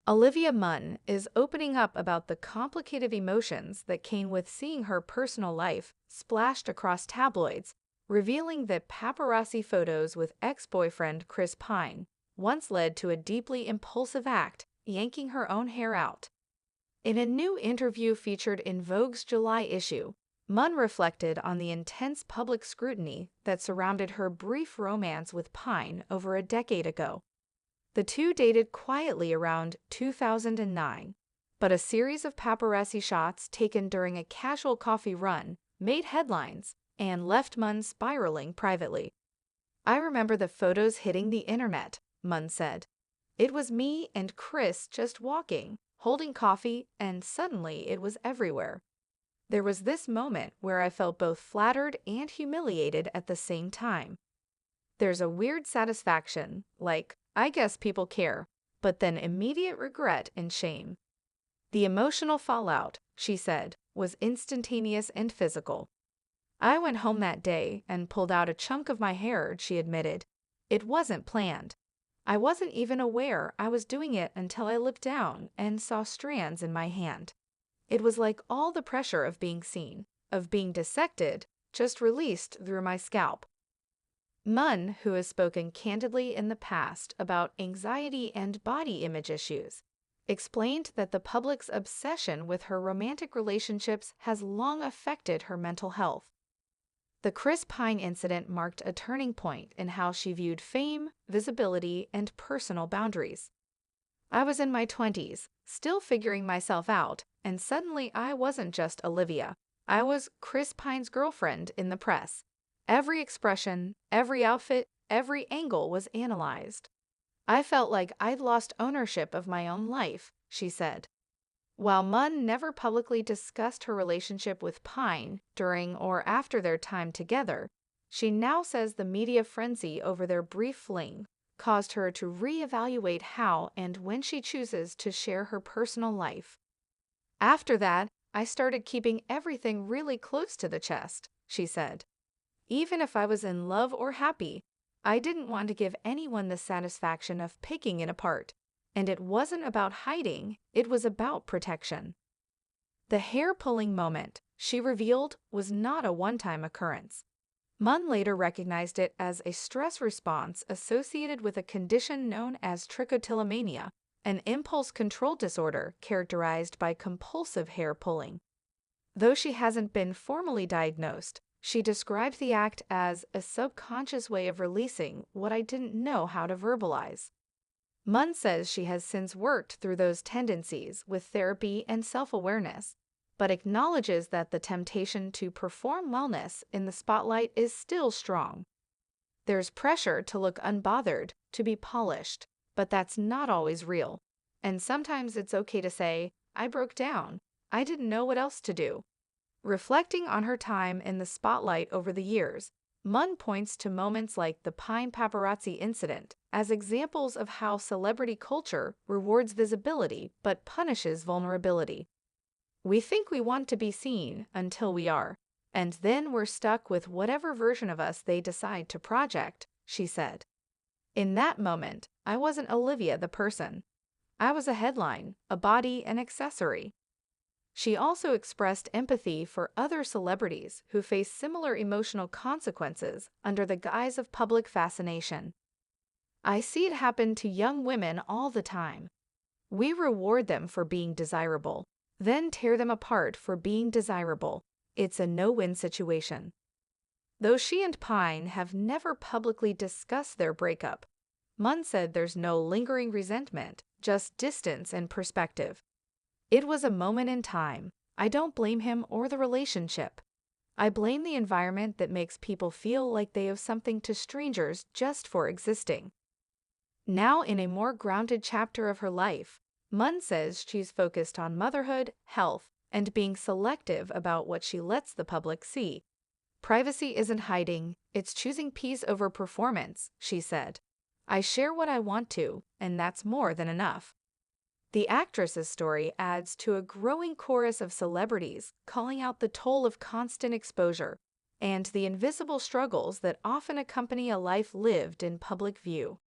Olivia Munn is opening up about the complicated emotions that came with seeing her personal life splashed across tabloids, revealing that paparazzi photos with ex-boyfriend Chris Pine once led to a deeply impulsive act, yanking her own hair out. In a new interview featured in Vogue's July issue, Munn reflected on the intense public scrutiny that surrounded her brief romance with Pine over a decade ago. The two dated quietly around 2009, but a series of paparazzi shots taken during a casual coffee run made headlines and left Munn spiraling privately. "I remember the photos hitting the internet," Munn said. "It was me and Chris just walking, holding coffee, and suddenly it was everywhere. There was this moment where I felt both flattered and humiliated at the same time. There's a weird satisfaction, like, I guess people care, but then immediate regret and shame. The emotional fallout," she said, "was instantaneous and physical. I went home that day and pulled out a chunk of my hair," she admitted. "It wasn't planned. I wasn't even aware I was doing it until I looked down and saw strands in my hand. It was like all the pressure of being seen, of being dissected, just released through my scalp." Munn, who has spoken candidly in the past about anxiety and body image issues, explained that the public's obsession with her romantic relationships has long affected her mental health. The Chris Pine incident marked a turning point in how she viewed fame, visibility, and personal boundaries. "I was in my 20s, still figuring myself out, and suddenly I wasn't just Olivia. I was Chris Pine's girlfriend in the press. Every expression, every outfit, every angle was analyzed. I felt like I'd lost ownership of my own life," she said. While Munn never publicly discussed her relationship with Pine during or after their time together, she now says the media frenzy over their brief fling caused her to reevaluate how and when she chooses to share her personal life. "After that, I started keeping everything really close to the chest," she said. "Even if I was in love or happy, I didn't want to give anyone the satisfaction of picking it apart. And it wasn't about hiding, it was about protection." The hair-pulling moment, she revealed, was not a one-time occurrence. Munn later recognized it as a stress response associated with a condition known as trichotillomania, an impulse control disorder characterized by compulsive hair pulling. Though she hasn't been formally diagnosed, she described the act as a subconscious way of releasing what I didn't know how to verbalize. Munn says she has since worked through those tendencies with therapy and self-awareness, but acknowledges that the temptation to perform wellness in the spotlight is still strong. "There's pressure to look unbothered, to be polished, but that's not always real. And sometimes it's okay to say, 'I broke down. I didn't know what else to do.'" Reflecting on her time in the spotlight over the years, Munn points to moments like the Pine paparazzi incident as examples of how celebrity culture rewards visibility but punishes vulnerability. "We think we want to be seen until we are, and then we're stuck with whatever version of us they decide to project," she said. "In that moment, I wasn't Olivia the person. I was a headline, a body, an accessory." She also expressed empathy for other celebrities who face similar emotional consequences under the guise of public fascination. "I see it happen to young women all the time. We reward them for being desirable, then tear them apart for being desirable. It's a no-win situation." Though she and Pine have never publicly discussed their breakup, Munn said there's no lingering resentment, just distance and perspective. "It was a moment in time. I don't blame him or the relationship. I blame the environment that makes people feel like they owe something to strangers just for existing." Now, in a more grounded chapter of her life, Munn says she's focused on motherhood, health, and being selective about what she lets the public see. "Privacy isn't hiding, it's choosing peace over performance," she said. "I share what I want to, and that's more than enough." The actress's story adds to a growing chorus of celebrities calling out the toll of constant exposure and the invisible struggles that often accompany a life lived in public view.